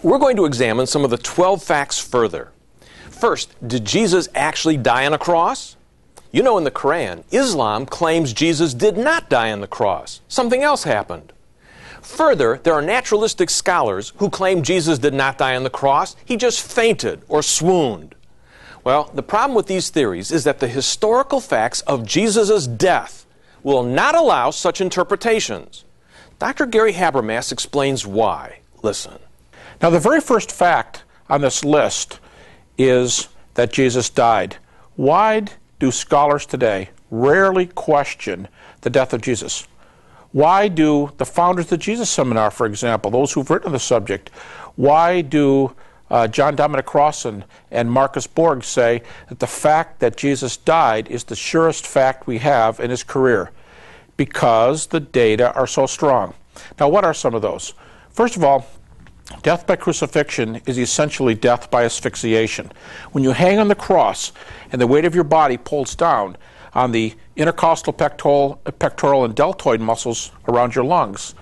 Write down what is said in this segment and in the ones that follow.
We're going to examine some of the 12 facts further. First, did Jesus actually die on a cross? You know, in the Quran, Islam claims Jesus did not die on the cross. Something else happened. Further, there are naturalistic scholars who claim Jesus did not die on the cross. He just fainted or swooned. Well, the problem with these theories is that the historical facts of Jesus' death will not allow such interpretations. Dr. Gary Habermas explains why. Listen. Now, the very first fact on this list is that Jesus died. Why do scholars today rarely question the death of Jesus? Why do the founders of the Jesus Seminar, for example, those who've written on the subject, why do John Dominic Crossan and Marcus Borg say that the fact that Jesus died is the surest fact we have in his career? Because the data are so strong. Now, what are some of those? First of all, death by crucifixion is essentially death by asphyxiation. When you hang on the cross and the weight of your body pulls down on the intercostal, pectoral, and deltoid muscles around your lungs,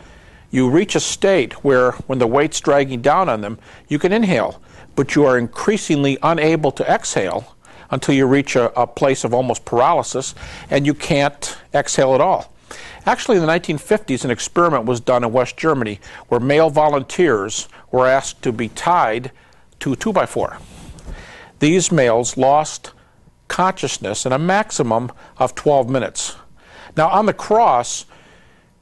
you reach a state where, when the weight's dragging down on them, you can inhale, but you are increasingly unable to exhale until you reach a place of almost paralysis, and you can't exhale at all. Actually, in the 1950s, an experiment was done in West Germany where male volunteers were asked to be tied to a 2x4. These males lost consciousness in a maximum of 12 minutes. Now, on the cross,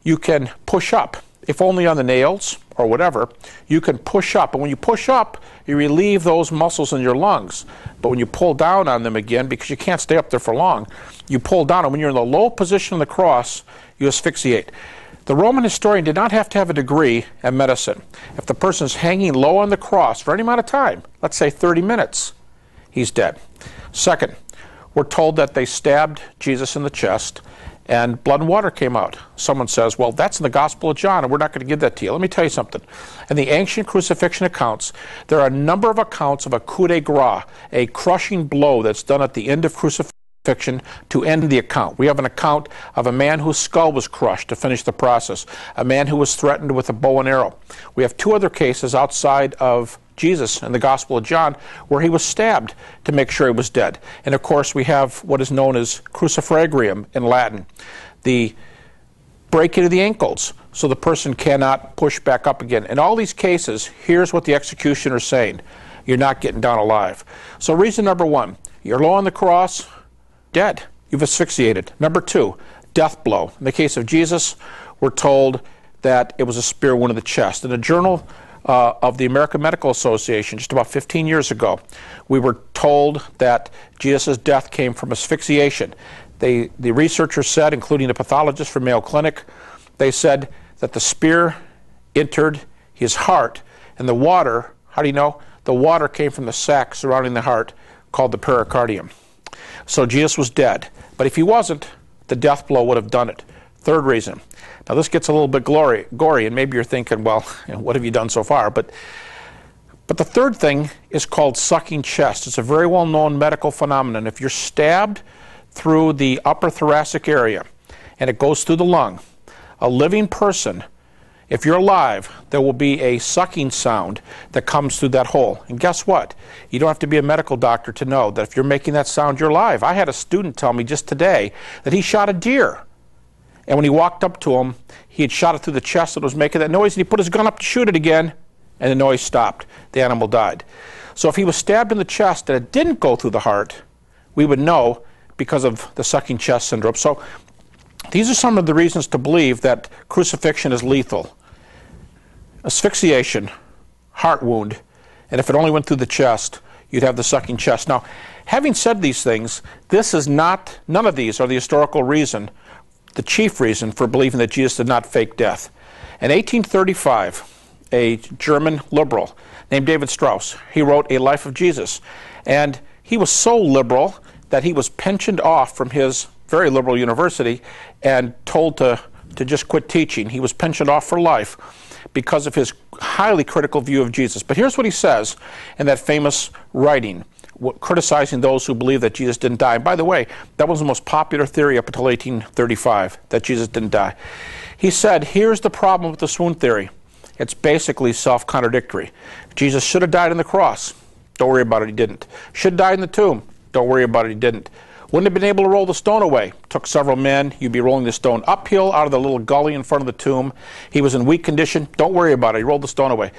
you can push up. If only on the nails or whatever, you can push up. And when you push up, you relieve those muscles in your lungs. But when you pull down on them again, because you can't stay up there for long, you pull down. And when you're in the low position on the cross, you asphyxiate. The Roman historian did not have to have a degree in medicine. If the person's hanging low on the cross for any amount of time, let's say 30 minutes, he's dead. Second, we're told that they stabbed Jesus in the chest and blood and water came out. Someone says, well, that's in the Gospel of John, and we're not going to give that to you. Let me tell you something. In the ancient crucifixion accounts, there are a number of accounts of a coup de grace, a crushing blow that's done at the end of crucifixion to end the account. We have an account of a man whose skull was crushed to finish the process, a man who was threatened with a bow and arrow. We have two other cases outside of Jesus in the Gospel of John where he was stabbed to make sure he was dead. And of course we have what is known as crucifragium in Latin, the breaking of the ankles so the person cannot push back up again. In all these cases, here's what the executioner is saying: you're not getting down alive. So reason number one, you're low on the cross, dead. You've asphyxiated. Number two, death blow. In the case of Jesus, we're told that it was a spear wound in the chest. In a journal of the American Medical Association just about 15 years ago, we were told that Jesus' death came from asphyxiation. The researchers said, including a pathologist from Mayo Clinic, they said that the spear entered his heart, and the water, how do you know? The water came from the sac surrounding the heart called the pericardium. So Jesus was dead. But if he wasn't, the death blow would have done it. Third reason. Now this gets a little bit gory, and maybe you're thinking, well, what have you done so far? But the third thing is called sucking chest. It's a very well-known medical phenomenon. If you're stabbed through the upper thoracic area and it goes through the lung, a living person, if you're alive, there will be a sucking sound that comes through that hole. And guess what? You don't have to be a medical doctor to know that if you're making that sound, you're alive. I had a student tell me just today that he shot a deer. And when he walked up to him, he had shot it through the chest that was making that noise, and he put his gun up to shoot it again, and the noise stopped. The animal died. So if he was stabbed in the chest and it didn't go through the heart, we would know because of the sucking chest syndrome. So these are some of the reasons to believe that crucifixion is lethal. Asphyxiation, heart wound, and if it only went through the chest, you'd have the sucking chest. Now, having said these things, none of these are the historical reason, the chief reason for believing that Jesus did not fake death. In 1835, a German liberal named David Strauss, he wrote A Life of Jesus. And he was so liberal that he was pensioned off from his very liberal university and told to just quit teaching. He was pensioned off for life because of his highly critical view of Jesus. But here's what he says in that famous writing, criticizing those who believe that Jesus didn't die. And by the way, that was the most popular theory up until 1835, that Jesus didn't die. He said, here's the problem with the swoon theory. It's basically self-contradictory. Jesus should have died on the cross. Don't worry about it, he didn't. Should have died in the tomb. Don't worry about it, he didn't. Wouldn't have been able to roll the stone away. Took several men. You'd be rolling the stone uphill out of the little gully in front of the tomb. He was in weak condition. Don't worry about it. He rolled the stone away.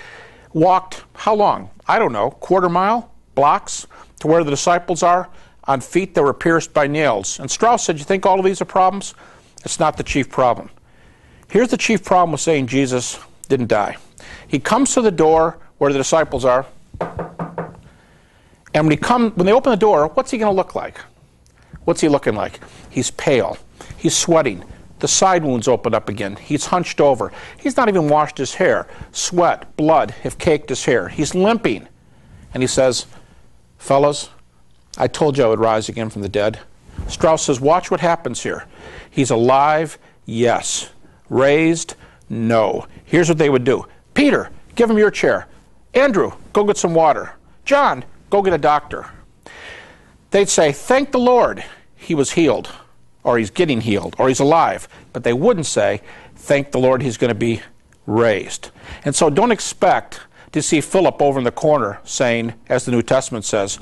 Walked, how long? I don't know, quarter mile, blocks, to where the disciples are, on feet that were pierced by nails. And Strauss said, you think all of these are problems? It's not the chief problem. Here's the chief problem with saying Jesus didn't die. He comes to the door where the disciples are, and when they open the door, what's he going to look like? What's he looking like? He's pale. He's sweating. The side wounds open up again. He's hunched over. He's not even washed his hair. Sweat, blood have caked his hair. He's limping. And he says, fellas, I told you I would rise again from the dead. Strauss says, watch what happens here. He's alive, yes. Raised, no. Here's what they would do. Peter, give him your chair. Andrew, go get some water. John, go get a doctor. They'd say, thank the Lord, he was healed, or he's getting healed, or he's alive. But they wouldn't say, thank the Lord, he's going to be raised. And so don't expect to see Philip over in the corner saying, as the New Testament says,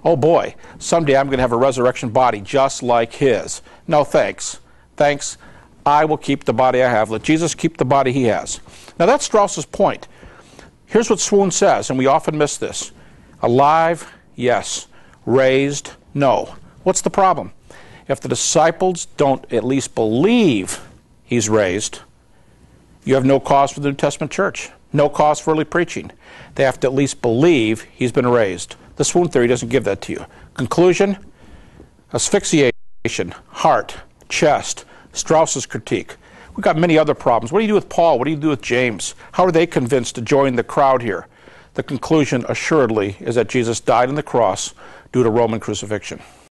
oh boy, someday I'm going to have a resurrection body just like his. No, thanks. Thanks. I will keep the body I have. Let Jesus keep the body he has. Now that's Strauss's point. Here's what Swoon says, and we often miss this. Alive, yes. Raised, no. What's the problem? If the disciples don't at least believe he's raised, you have no cause for the New Testament church. No cause for early preaching. They have to at least believe he's been raised. The swoon theory doesn't give that to you. Conclusion, asphyxiation, heart, chest, Strauss's critique. We've got many other problems. What do you do with Paul? What do you do with James? How are they convinced to join the crowd here? The conclusion, assuredly, is that Jesus died on the cross due to Roman crucifixion.